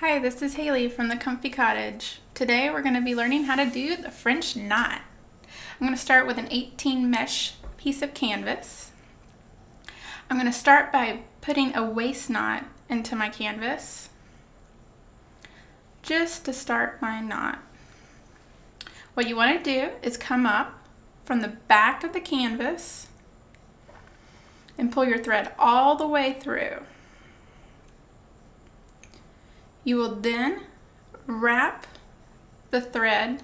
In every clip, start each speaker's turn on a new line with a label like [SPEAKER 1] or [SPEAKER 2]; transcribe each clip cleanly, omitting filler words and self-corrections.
[SPEAKER 1] Hi, this is Hayley from the Comfy Cottage. Today we're going to be learning how to do the French knot. I'm going to start with an 18 mesh piece of canvas. I'm going to start by putting a waist knot into my canvas just to start my knot. What you want to do is come up from the back of the canvas and pull your thread all the way through. You will then wrap the thread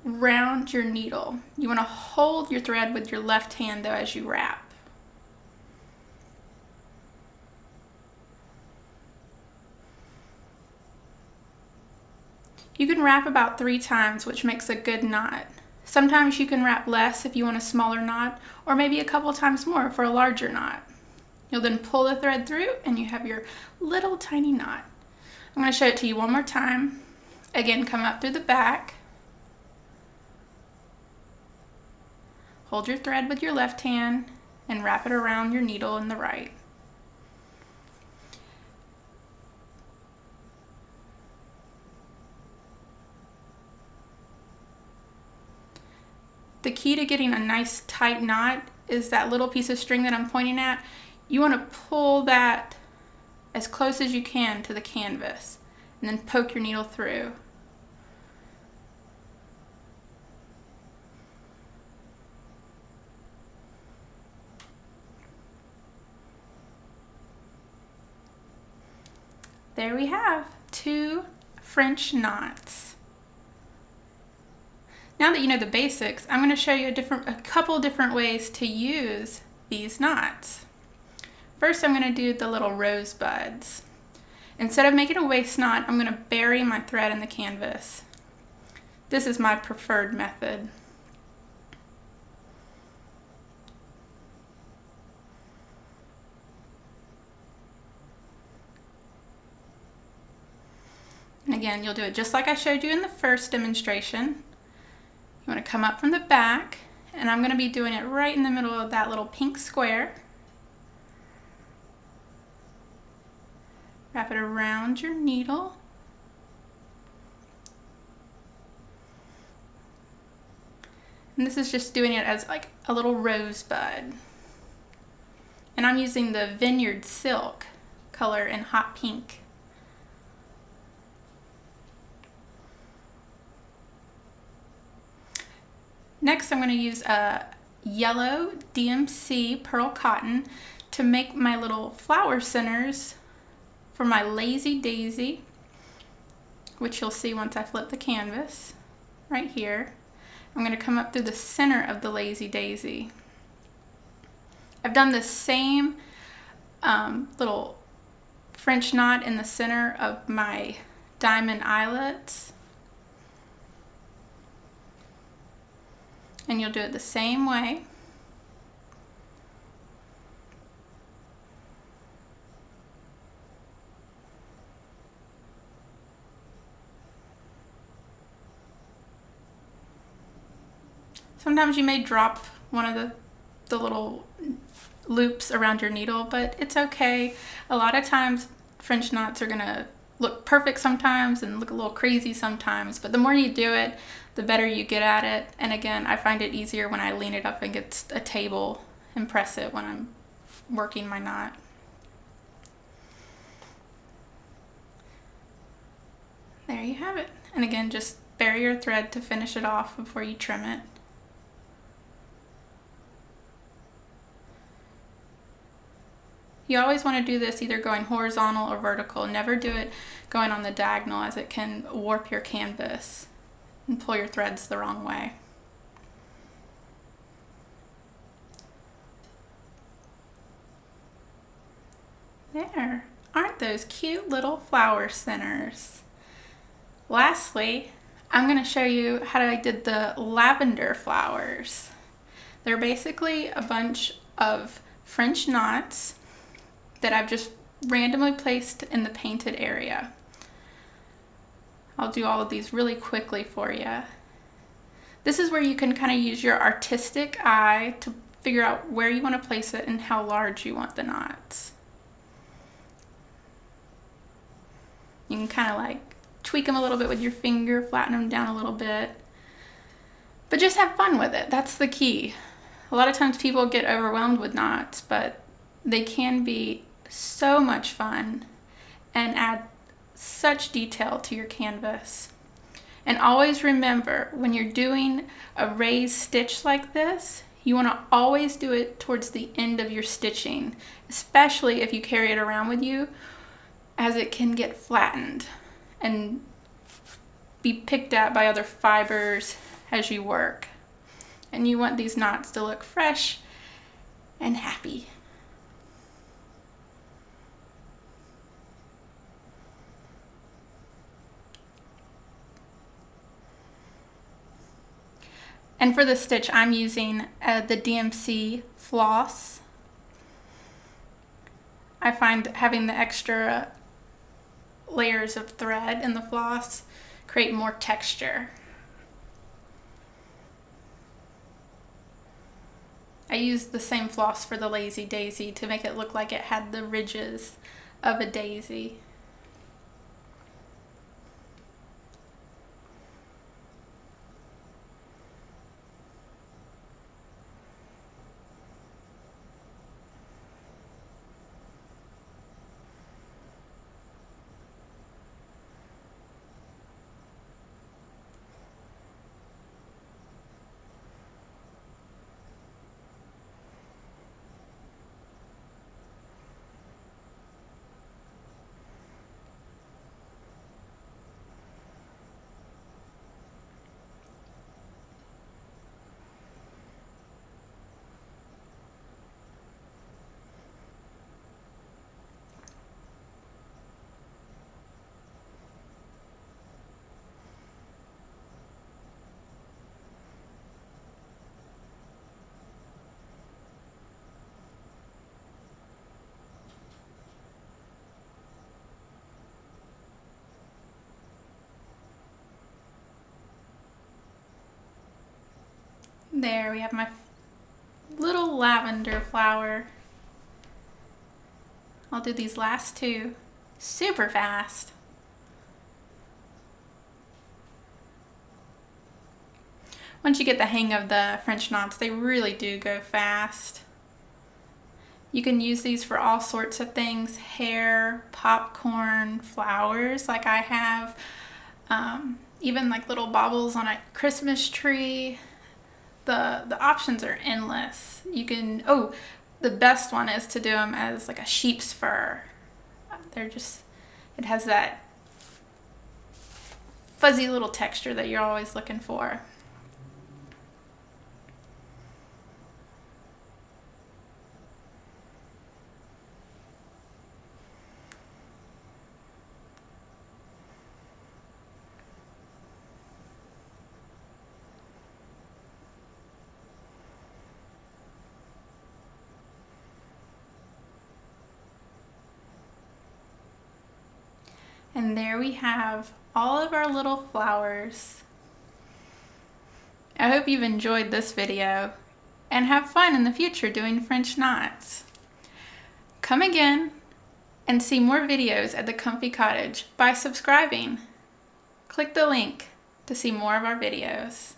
[SPEAKER 1] around your needle. You want to hold your thread with your left hand though as you wrap. You can wrap about 3 times, which makes a good knot. Sometimes you can wrap less if you want a smaller knot, or maybe a couple times more for a larger knot. You'll then pull the thread through and you have your little tiny knot. I'm going to show it to you one more time. Again, come up through the back. Hold your thread with your left hand and wrap it around your needle in the right. The key to getting a nice tight knot is that little piece of string that I'm pointing at. You want to pull that as close as you can to the canvas and then poke your needle through. There we have 2 French knots. Now that you know the basics, I'm going to show you a couple different ways to use these knots. First, I'm going to do the little rosebuds. Instead of making a waist knot, I'm going to bury my thread in the canvas. This is my preferred method. And again, you'll do it just like I showed you in the first demonstration. You want to come up from the back, and I'm going to be doing it right in the middle of that little pink square. Wrap it around your needle. And this is just doing it as like a little rosebud. And I'm using the Vineyard Silk color in hot pink. Next, I'm going to use a yellow DMC pearl cotton to make my little flower centers for my lazy daisy, which you'll see once I flip the canvas, right here. I'm going to come up through the center of the lazy daisy. I've done the same little French knot in the center of my diamond eyelets. And you'll do it the same way. Sometimes you may drop one of the little loops around your needle, but it's okay. A lot of times French knots are gonna look perfect sometimes and look a little crazy sometimes, but the more you do it, the better you get at it. And again, I find it easier when I lean it up against a table and press it when I'm working my knot. There you have it. And again, just bury your thread to finish it off before you trim it. You always want to do this either going horizontal or vertical. Never do it going on the diagonal, as it can warp your canvas and pull your threads the wrong way. There. Aren't those cute little flower centers? Lastly, I'm going to show you how I did the lavender flowers. They're basically a bunch of French knots that I've just randomly placed in the painted area. I'll do all of these really quickly for you. This is where you can kind of use your artistic eye to figure out where you want to place it and how large you want the knots. You can kind of like tweak them a little bit with your finger, flatten them down a little bit. But just have fun with it. That's the key. A lot of times people get overwhelmed with knots, but they can be so much fun and add such detail to your canvas. And always remember, when you're doing a raised stitch like this, you want to always do it towards the end of your stitching, especially if you carry it around with you, as it can get flattened and be picked at by other fibers as you work. And you want these knots to look fresh and happy. And for the stitch, I'm using the DMC Floss. I find having the extra layers of thread in the floss create more texture. I used the same floss for the Lazy Daisy to make it look like it had the ridges of a daisy. There we have my little lavender flower. I'll do these last two super fast. Once you get the hang of the French knots, they really do go fast. You can use these for all sorts of things: hair, popcorn, flowers like I have, even like little baubles on a Christmas tree. The options are endless. You can, the best one is to do them as like a sheep's fur. It has that fuzzy little texture that you're always looking for. And there we have all of our little flowers. I hope you've enjoyed this video and have fun in the future doing French knots. Come again and see more videos at the Comfy Cottage by subscribing. Click the link to see more of our videos.